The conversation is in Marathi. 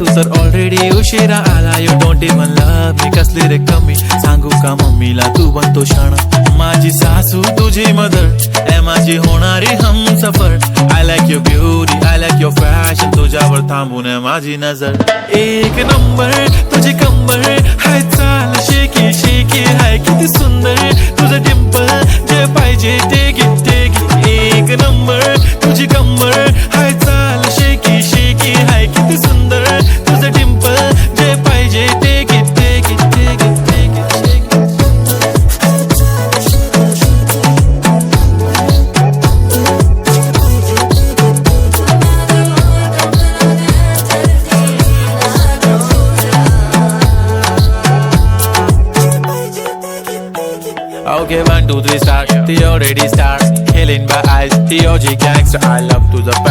तू तर ऑलरेडी उशिरा आला. You don't even love me. कसली रे कमी सांगू का मम्मीला तू बनतो शाणा. माझी सासू तुझी मदर ए माझी होणारी Humsafar. I like your beauty I like your fashion. तुझ्यावर थांबून आहे माझी नजर. एक नंबर तुझी कंबर हाय चाल शेकी शेकी हाय किती सुंदर तुझं डिंपल. जे पाहिजे ते घे ते घे. एक नंबर तुझी कंबर हाय चाल शेकी शेकी हाय किती सुंदर तुझं डिंपल. जे पाहिजे ते घे ते घे ते घे ते घे. Okay, 1, 2, 3 start. The already start. Killing my eyes. The OG gangster. I love to the passion.